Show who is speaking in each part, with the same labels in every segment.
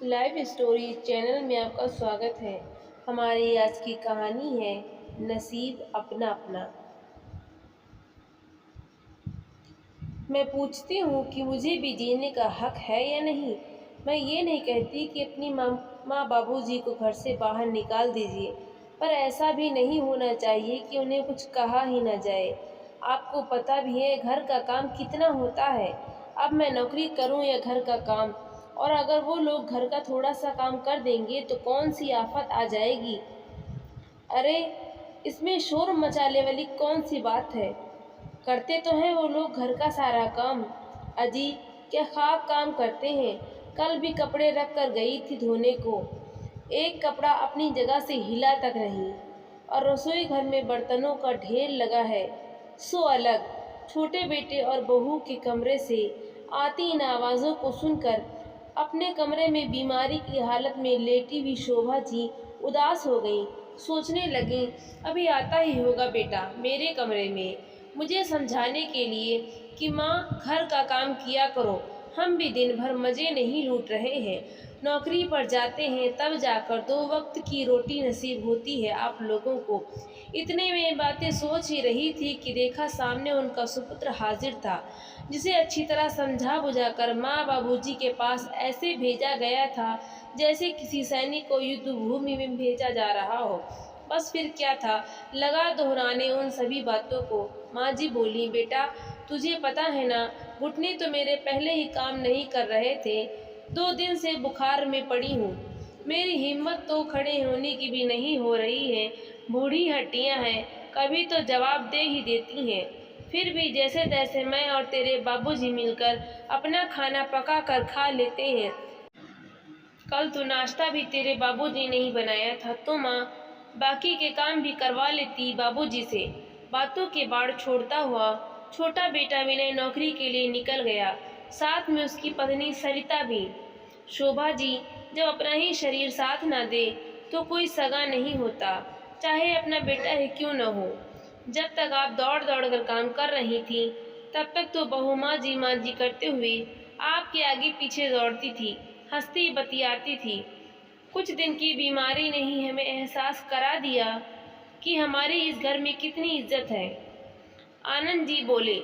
Speaker 1: Live story channel में आपका स्वागत है। हमारी आज की कहानी है नसीब अपना अपना। मैं पूछती हूँ कि मुझे भी जीने का हक है या नहीं। मैं ये नहीं कहती कि अपनी माँ बाबूजी को घर से बाहर निकाल दीजिए, पर ऐसा भी नहीं होना चाहिए कि उन्हें कुछ कहा ही न जाए। आपको पता भी है घर का काम कितना होता है। अब मैं नौकरी करूँ या घर का काम, और अगर वो लोग घर का थोड़ा सा काम कर देंगे तो कौन सी आफत आ जाएगी। अरे, इसमें शोर मचाने वाली कौन सी बात है। करते तो हैं वो लोग घर का सारा काम। अजी, क्या खाक काम करते हैं। कल भी कपड़े रख कर गई थी धोने को, एक कपड़ा अपनी जगह से हिला तक नहीं। और रसोई घर में बर्तनों का ढेर लगा है। सो अलग छोटे बेटे और बहू के कमरे से आती इन आवाज़ों को सुनकर अपने कमरे में बीमारी की हालत में लेटी हुई शोभा जी उदास हो गई। सोचने लगी, अभी आता ही होगा बेटा मेरे कमरे में मुझे समझाने के लिए कि माँ घर का काम किया करो। हम भी दिन भर मज़े नहीं लूट रहे हैं। नौकरी पर जाते हैं तब जाकर 2 वक्त की रोटी नसीब होती है आप लोगों को। इतने में बातें सोच ही रही थी कि देखा सामने उनका सुपुत्र हाजिर था, जिसे अच्छी तरह समझा बुझाकर माँ बाबूजी के पास ऐसे भेजा गया था जैसे किसी सैनिक को युद्ध भूमि में भेजा जा रहा हो। बस फिर क्या था, लगा दोहराने उन सभी बातों को। माँ जी बोली, बेटा तुझे पता है ना, घुटने तो मेरे पहले ही काम नहीं कर रहे थे। 2 दिन से बुखार में पड़ी हूँ। मेरी हिम्मत तो खड़े होने की भी नहीं हो रही है। बूढ़ी हड्डियाँ हैं, कभी तो जवाब दे ही देती हैं। फिर भी जैसे तैसे मैं और तेरे बाबूजी मिलकर अपना खाना पका कर खा लेते हैं। कल तो नाश्ता भी तेरे बाबूजी ने ही बनाया था, तो माँ बाकी के काम भी करवा लेती बाबूजी से। बातों के बाढ़ छोड़ता हुआ छोटा बेटा विनय नौकरी के लिए निकल गया, साथ में उसकी पत्नी सरिता भी। शोभा जी, जब अपना ही शरीर साथ ना दे तो कोई सगा नहीं होता, चाहे अपना बेटा ही क्यों न हो। जब तक आप दौड़ दौड़ कर काम कर रही थी, तब तक तो बहू माँ जी करते हुए आपके आगे पीछे दौड़ती थी, हंसती बतियाती थी। कुछ दिन की बीमारी ने ही हमें एहसास करा दिया कि हमारी इस घर में कितनी इज्जत है। आनंद जी बोले,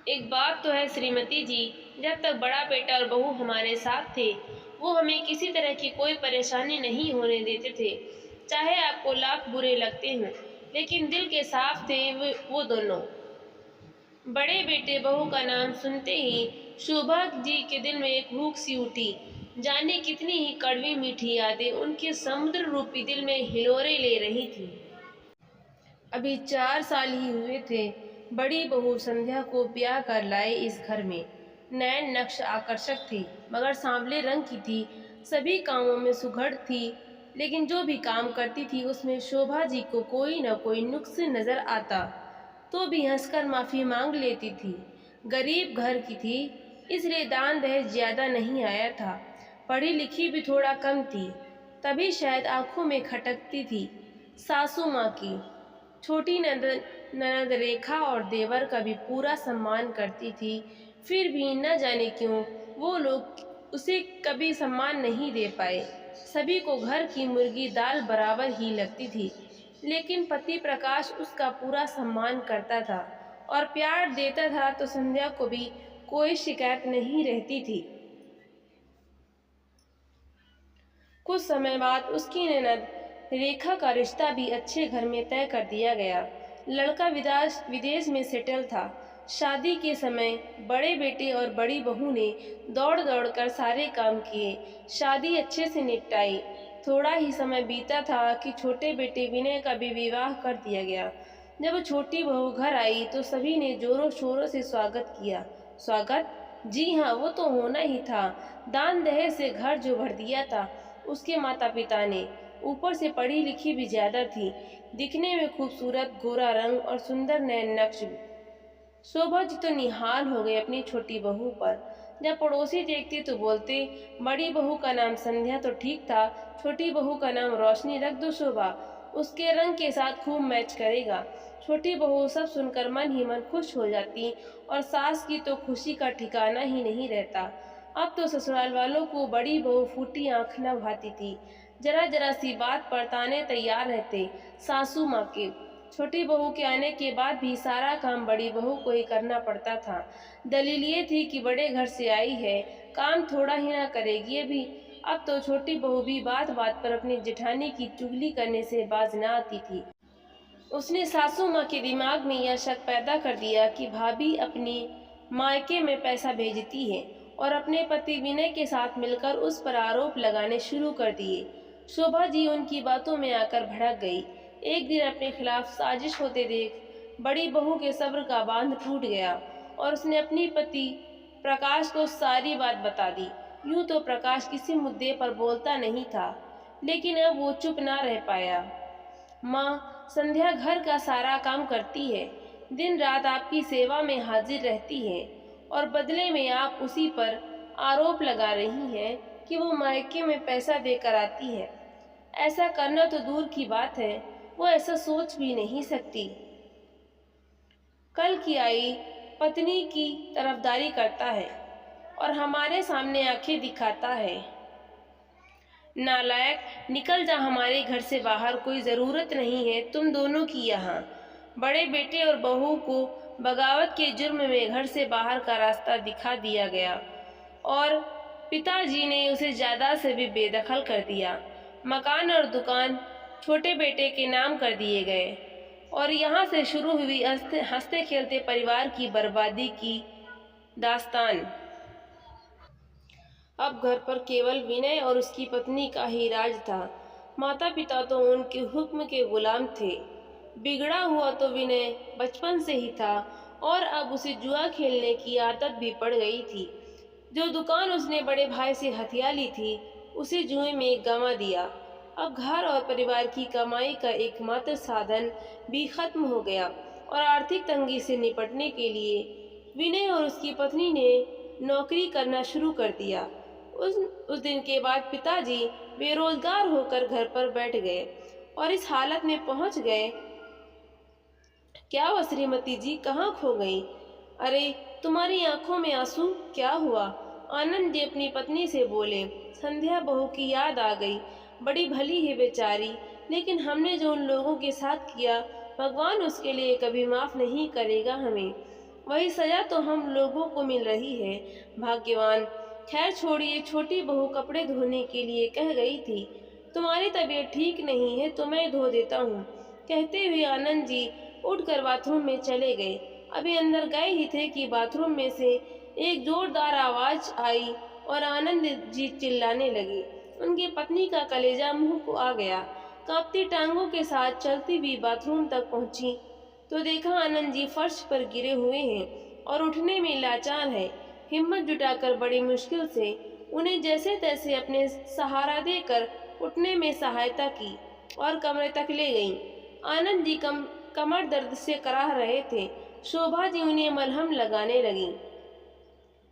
Speaker 1: एक बात तो है श्रीमती जी, जब तक बड़ा बेटा और बहू हमारे साथ थे, वो हमें किसी तरह की कोई परेशानी नहीं होने देते थे। चाहे आपको लाख बुरे लगते हों, लेकिन दिल के साफ थे वो दोनों। बड़े बेटे बहू का नाम सुनते ही शोभा जी के दिल में एक भूख सी उठी। जाने कितनी ही कड़वी मीठी यादें उनके समुद्र रूपी दिल में हिलोरे ले रही थी। अभी 4 साल ही हुए थे बड़ी बहू संध्या को ब्याह कर लाए इस घर में। नैन नक्श आकर्षक थी, मगर सांवले रंग की थी। सभी कामों में सुघड़ थी, लेकिन जो भी काम करती थी उसमें शोभा जी को कोई न कोई नुक्स नजर आता, तो भी हंसकर माफी मांग लेती थी। गरीब घर की थी, इसलिए दान दहेज ज्यादा नहीं आया था। पढ़ी लिखी भी थोड़ा कम थी, तभी शायद आंखों में खटकती थी सासू माँ की। छोटी ननद रेखा और देवर का भी पूरा सम्मान करती थी। फिर भी न जाने क्यों वो लोग उसे कभी सम्मान नहीं दे पाए। सभी को घर की मुर्गी दाल बराबर ही लगती थी, लेकिन पति प्रकाश उसका पूरा सम्मान करता था और प्यार देता था, तो संध्या को भी कोई शिकायत नहीं रहती थी। कुछ समय बाद उसकी ननद रेखा का रिश्ता भी अच्छे घर में तय कर दिया गया। लड़का विदेश में सेटल था। शादी के समय बड़े बेटे और बड़ी बहू ने दौड़ दौड़ कर सारे काम किए, शादी अच्छे से निपटाई। थोड़ा ही समय बीता था कि छोटे बेटे विनय का भी विवाह कर दिया गया। जब छोटी बहू घर आई तो सभी ने जोरों शोरों से स्वागत किया। स्वागत? जी हाँ, वो तो होना ही था। दान दहेज से घर जो भर दिया था उसके माता पिता ने। ऊपर से पढ़ी लिखी भी ज्यादा थी, दिखने में खूबसूरत, गोरा रंग और सुंदर नैन नक्श। शोभा जी तो निहाल हो गए अपनी छोटी बहू पर। जब पड़ोसी देखते तो बोलते, बड़ी बहू का नाम संध्या तो ठीक था, छोटी बहू का नाम रोशनी रख दो शोभा, उसके रंग के साथ खूब मैच करेगा। छोटी बहू सब सुनकर मन ही मन खुश हो जाती, और सास की तो खुशी का ठिकाना ही नहीं रहता। अब तो ससुराल वालों को बड़ी बहू फूटी आंख न भाती थी। जरा जरा सी बात पर ताने तैयार रहते सासू माँ के। छोटी बहू के आने के बाद भी सारा काम बड़ी बहू को ही करना पड़ता था। दलील ये थी कि बड़े घर से आई है, काम थोड़ा ही ना करेगी अभी। अब तो छोटी बहू भी बात बात पर अपनी जेठानी की चुगली करने से बाज न आती थी। उसने सासू माँ के दिमाग में यह शक पैदा कर दिया कि भाभी अपनी मायके में पैसा भेजती है, और अपने पति विनय के साथ मिलकर उस पर आरोप लगाने शुरू कर दिए। शोभा जी उनकी बातों में आकर भड़क गई। एक दिन अपने खिलाफ साजिश होते देख बड़ी बहू के सब्र का बांध टूट गया और उसने अपनी पति प्रकाश को सारी बात बता दी। यूं तो प्रकाश किसी मुद्दे पर बोलता नहीं था, लेकिन अब वो चुप ना रह पाया। माँ, संध्या घर का सारा काम करती है, दिन रात आपकी सेवा में हाजिर रहती है, और बदले में आप उसी पर आरोप लगा रही हैं कि वो मायके में पैसा देकर आती है। ऐसा करना तो दूर की बात है, वो ऐसा सोच भी नहीं सकती। कल की आई पत्नी की तरफदारी करता है और हमारे सामने आंखें दिखाता है। नालायक, निकल जा हमारे घर से बाहर, कोई ज़रूरत नहीं है तुम दोनों की यहाँ। बड़े बेटे और बहू को बगावत के जुर्म में घर से बाहर का रास्ता दिखा दिया गया और पिताजी ने उसे ज़्यादा से भी बेदखल कर दिया। मकान और दुकान छोटे बेटे के नाम कर दिए गए और यहाँ से शुरू हुई हंसते खेलते परिवार की बर्बादी की दास्तान। अब घर पर केवल विनय और उसकी पत्नी का ही राज था। माता पिता तो उनके हुक्म के गुलाम थे। बिगड़ा हुआ तो विनय बचपन से ही था और अब उसे जुआ खेलने की आदत भी पड़ गई थी। जो दुकान उसने बड़े भाई से हथिया ली थी, उसे जुए में गंवा दिया। अब घर और परिवार की कमाई का एकमात्र साधन भी खत्म हो गया और आर्थिक तंगी से निपटने के लिए विनय और उसकी पत्नी ने नौकरी करना शुरू कर दिया। उस दिन के बाद पिताजी बेरोजगार होकर घर पर बैठ गए और इस हालत में पहुंच गए। क्या हुआ श्रीमती जी, कहाँ खो गई? अरे, तुम्हारी आंखों में आंसू, क्या हुआ? आनंद जी अपनी पत्नी से बोले। संध्या बहू की याद आ गई। बड़ी भली है बेचारी, लेकिन हमने जो उन लोगों के साथ किया, भगवान उसके लिए कभी माफ नहीं करेगा हमें। वही सजा तो हम लोगों को मिल रही है। भाग्यवान। खैर छोड़िए, छोटी बहू कपड़े धोने के लिए कह गई थी। तुम्हारी तबीयत ठीक नहीं है तो मैं धो देता हूँ। कहते हुए आनंद जी उठकर बाथरूम में चले गए। अभी अंदर गए ही थे कि बाथरूम में से एक जोरदार आवाज आई और आनंद जी चिल्लाने लगे। उनकी पत्नी का कलेजा मुंह को आ गया। कांपती टांगों के साथ चलती हुई बाथरूम तक पहुंची तो देखा आनंद जी फर्श पर गिरे हुए हैं और उठने में लाचार है। हिम्मत जुटाकर बड़ी मुश्किल से उन्हें जैसे तैसे अपने सहारा देकर उठने में सहायता की और कमरे तक ले गईं। आनंद जी कमर दर्द से कराह रहे थे। शोभा जी उन्हें मलहम लगाने लगीं।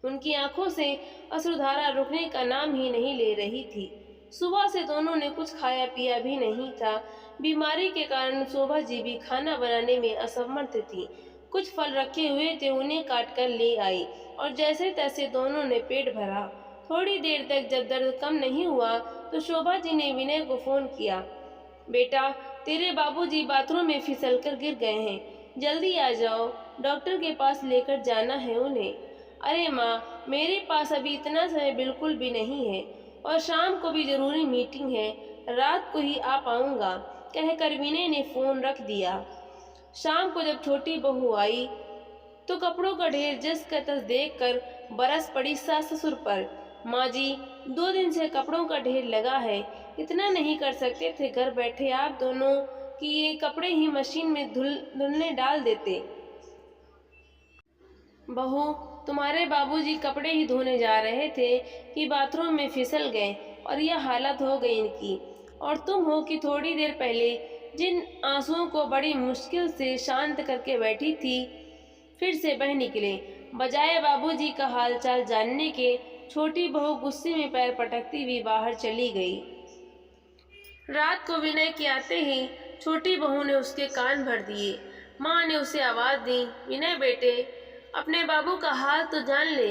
Speaker 1: उनकी आंखों से अश्रुधारा रुकने का नाम ही नहीं ले रही थी। सुबह से दोनों ने कुछ खाया पिया भी नहीं था। बीमारी के कारण शोभा जी भी खाना बनाने में असमर्थ थी। कुछ फल रखे हुए थे, उन्हें काट कर ले आई और जैसे तैसे दोनों ने पेट भरा। थोड़ी देर तक जब दर्द कम नहीं हुआ तो शोभा जी ने विनय को फोन किया। बेटा, तेरे बाबूजी बाथरूम में फिसल कर गिर गए हैं, जल्दी आ जाओ, डॉक्टर के पास लेकर जाना है उन्हें। अरे माँ, मेरे पास अभी इतना समय बिल्कुल भी नहीं है और शाम को भी जरूरी मीटिंग है, रात को ही आ पाऊंगा, कहकर विनय ने फोन रख दिया। शाम को जब छोटी बहू आई तो कपड़ों का ढेर जस का तस देखकर बरस पड़ी सास ससुर पर। माँ जी, 2 दिन से कपड़ों का ढेर लगा है, इतना नहीं कर सकते थे घर बैठे आप दोनों कि ये कपड़े ही मशीन में धुलने डाल देते। बहू, तुम्हारे बाबूजी कपड़े ही धोने जा रहे थे कि बाथरूम में फिसल गए और यह हालत हो गई इनकी। और तुम हो कि थोड़ी देर पहले जिन आंसुओं को बड़ी मुश्किल से शांत करके बैठी थी, फिर से बह निकले। बजाय बाबूजी का हालचाल जानने के, छोटी बहू गुस्से में पैर पटकती हुई बाहर चली गई। रात को विनय के आते ही छोटी बहू ने उसके कान भर दिए। माँ ने उसे आवाज दी, विनय बेटे, अपने बाबू का हाल तो जान ले।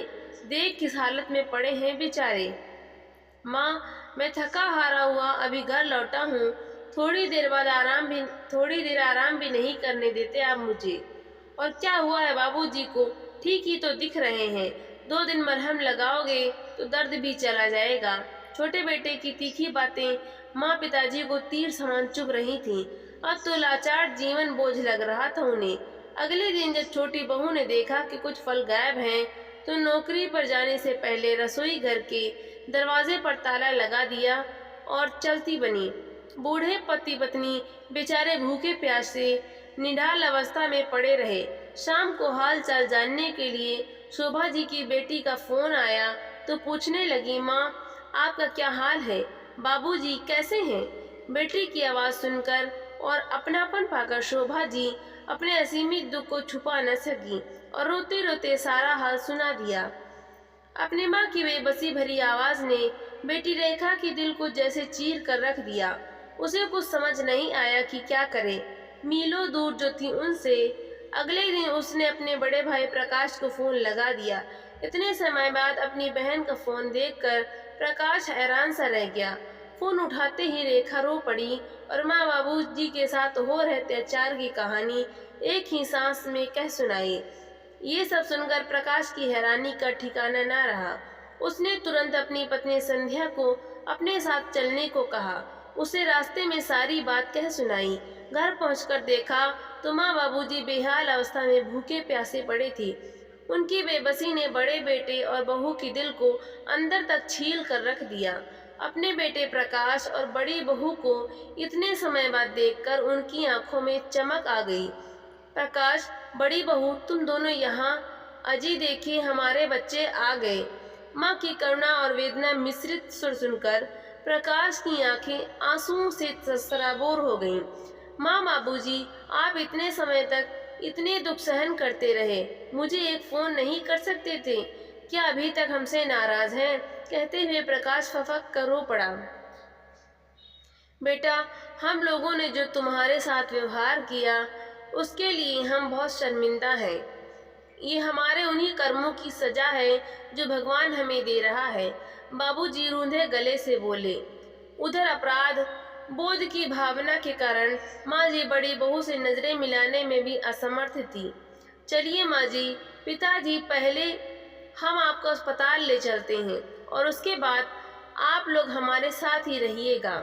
Speaker 1: देख किस हालत में पड़े हैं बेचारे। माँ, मैं थका हारा हुआ अभी घर लौटा हूँ, थोड़ी देर आराम भी नहीं करने देते आप मुझे। और क्या हुआ है बाबूजी को? ठीक ही तो दिख रहे हैं। 2 दिन मरहम लगाओगे तो दर्द भी चला जाएगा। छोटे बेटे की तीखी बातें माँ पिताजी को तीर समान चुभ रही थीं। अब तो लाचार जीवन बोझ लग रहा था उन्हें। अगले दिन जब छोटी बहू ने देखा कि कुछ फल गायब हैं, तो नौकरी पर जाने से पहले रसोई घर के दरवाजे पर ताला लगा दिया और चलती बनी। बूढ़े पति पत्नी बेचारे भूखे प्यासे निढाल अवस्था में पड़े रहे। शाम को हाल चाल जानने के लिए शोभा जी की बेटी का फोन आया तो पूछने लगी, माँ आपका क्या हाल है? बाबूजी कैसे हैं? बेटी की आवाज़ सुनकर और अपनापन पाकर शोभा जी अपने असीमित दुख को छुपा न सकी और रोते रोते सारा हाल सुना दिया। अपनी माँ की बेबसी भरी आवाज़ ने बेटी रेखा के दिल को जैसे चीर कर रख दिया। उसे कुछ समझ नहीं आया कि क्या करे। मीलों दूर जो थी उनसे अगले दिन उसने अपने बड़े भाई प्रकाश को फोन लगा दिया। इतने समय बाद अपनी बहन का फोन देखकर प्रकाश हैरान सा रह गया। फोन उठाते ही रेखा रो पड़ी और माँ बाबूजी के साथ हो रहे अत्याचार की कहानी एक ही सांस में कह सुनाई। ये सब सुनकर प्रकाश की हैरानी का ठिकाना न रहा। उसने तुरंत अपनी पत्नी संध्या को अपने साथ चलने को कहा। उसे रास्ते में सारी बात कह सुनाई। घर पहुंचकर देखा तो माँ बाबूजी बेहाल अवस्था में भूखे प्यासे पड़े थे। उनकी बेबसी ने बड़े बेटे और बहू की दिल को अंदर तक छील कर रख दिया। अपने बेटे प्रकाश और बड़ी बहू को इतने समय बाद देखकर उनकी आंखों में चमक आ गई। प्रकाश, बड़ी बहू, तुम दोनों यहाँ? अजी देखिए, हमारे बच्चे आ गए। माँ की करुणा और वेदना मिश्रित सुर सुनकर प्रकाश की आंखें आंसुओं से सराबोर हो गईं। माँ, बाबूजी, आप इतने समय तक इतने दुख सहन करते रहे, मुझे एक फोन नहीं कर सकते थे? क्या अभी तक हमसे नाराज हैं? कहते हुए प्रकाश फफक कर रो पड़ा। बेटा, हम लोगों ने जो तुम्हारे साथ व्यवहार किया उसके लिए हम बहुत शर्मिंदा हैं। ये हमारे उन्हीं कर्मों की सजा है जो भगवान हमें दे रहा है। बाबूजी रूंधे गले से बोले। उधर अपराध बोध की भावना के कारण माँ जी बड़ी बहू से नजरें मिलाने में भी असमर्थ थी। चलिए माँ जी, पिताजी, पहले हम आपको अस्पताल ले चलते हैं और उसके बाद आप लोग हमारे साथ ही रहिएगा।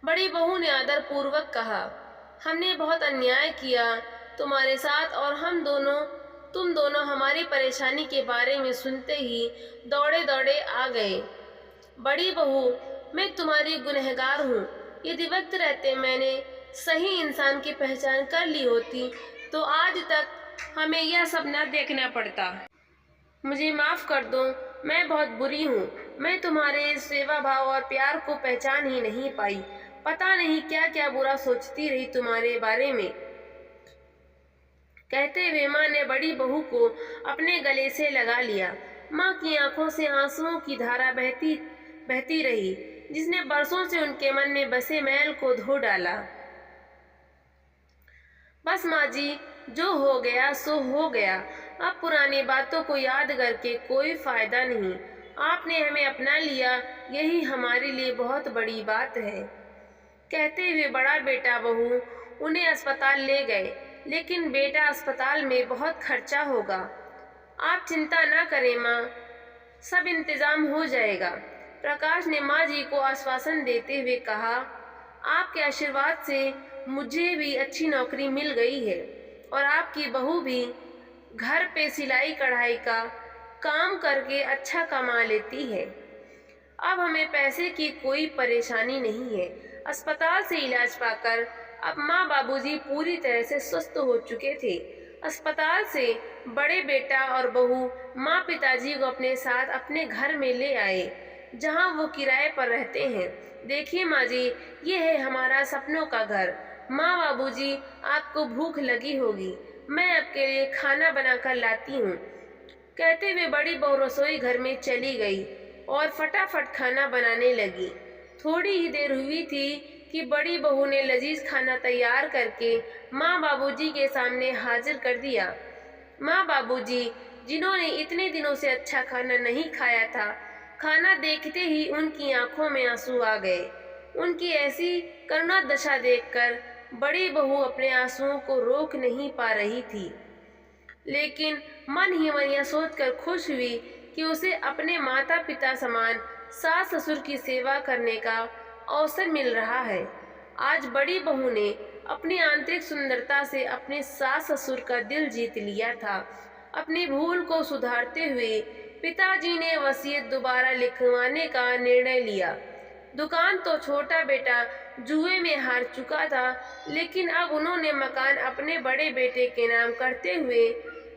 Speaker 1: बड़ी बहू ने आदर पूर्वक कहा। हमने बहुत अन्याय किया तुम्हारे साथ और तुम दोनों हमारी परेशानी के बारे में सुनते ही दौड़े दौड़े आ गए। बड़ी बहू, मैं तुम्हारी गुनहगार हूँ। यदि वक्त रहते मैंने सही इंसान की पहचान कर ली होती तो आज तक हमें यह सब न देखना पड़ता। मुझे माफ़ कर दो, मैं बहुत बुरी हूँ। मैं तुम्हारे सेवा भाव और प्यार को पहचान ही नहीं पाई। पता नहीं क्या क्या बुरा सोचती रही तुम्हारे बारे में। कहते हुए माँ ने बड़ी बहू को अपने गले से लगा लिया। माँ की आंखों से आंसुओं की धारा बहती रही, जिसने बरसों से उनके मन में बसे मैल को धो डाला। बस माँ जी, जो हो गया सो हो गया। अब पुरानी बातों को याद करके कोई फायदा नहीं। आपने हमें अपना लिया, यही हमारे लिए बहुत बड़ी बात है। कहते हुए बड़ा बेटा बहू उन्हें अस्पताल ले गए। लेकिन बेटा, अस्पताल में बहुत खर्चा होगा। आप चिंता ना करें माँ, सब इंतजाम हो जाएगा। प्रकाश ने माँ जी को आश्वासन देते हुए कहा, आपके आशीर्वाद से मुझे भी अच्छी नौकरी मिल गई है और आपकी बहू भी घर पे सिलाई कढ़ाई का काम करके अच्छा कमा लेती है। अब हमें पैसे की कोई परेशानी नहीं है। अस्पताल से इलाज पाकर अब माँ बाबूजी पूरी तरह से स्वस्थ हो चुके थे। अस्पताल से बड़े बेटा और बहू माँ पिताजी को अपने साथ अपने घर में ले आए, जहाँ वो किराए पर रहते हैं। देखिए माँ जी, ये है हमारा सपनों का घर। माँ बाबूजी, आपको भूख लगी होगी, मैं आपके लिए खाना बनाकर लाती हूँ। कहते हुए बड़ी बहू रसोई घर में चली गई और फटाफट खाना बनाने लगी। थोड़ी ही देर हुई थी कि बड़ी बहू ने लजीज खाना तैयार करके माँ बाबूजी के सामने हाजिर कर दिया। माँ बाबूजी, जिन्होंने इतने दिनों से अच्छा खाना नहीं खाया था। खाना देखते ही उनकी आंखों में आंसू आ गए। उनकी ऐसी करुणा दशा देखकर बड़ी बहू अपने आंसुओं को रोक नहीं पा रही थी, लेकिन मन ही मन यह सोचकर खुश हुई कि उसे अपने माता पिता समान सास ससुर की सेवा करने का अवसर मिल रहा है। आज बड़ी बहू ने अपनी आंतरिक सुंदरता से अपने सास ससुर का दिल जीत लिया था। अपनी भूल को सुधारते हुए पिताजी ने वसीयत दोबारा लिखवाने का निर्णय लिया। दुकान तो छोटा बेटा जुए में हार चुका था, लेकिन अब उन्होंने मकान अपने बड़े बेटे के नाम करते हुए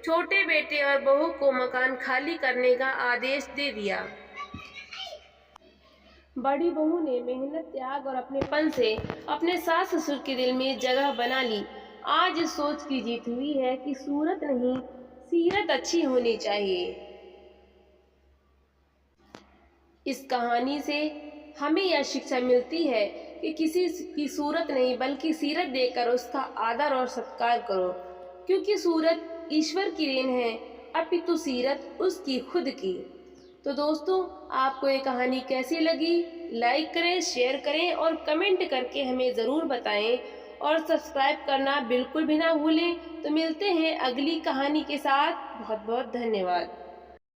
Speaker 1: छोटे बेटे और बहू को मकान खाली करने का आदेश दे दिया। बड़ी बहू ने मेहनत, त्याग और अपनेपन से अपने सास ससुर के दिल में जगह बना ली। आज इस सोच की जीत हुई है कि सूरत नहीं, सीरत अच्छी होनी चाहिए। इस कहानी से हमें यह शिक्षा मिलती है कि किसी की सूरत नहीं बल्कि सीरत देखकर उसका आदर और सत्कार करो, क्योंकि सूरत ईश्वर की देन है, अपितु सीरत उसकी खुद की। तो दोस्तों, आपको ये कहानी कैसी लगी? लाइक करें, शेयर करें और कमेंट करके हमें ज़रूर बताएं और सब्सक्राइब करना बिल्कुल भी ना भूलें। तो मिलते हैं अगली कहानी के साथ। बहुत बहुत धन्यवाद।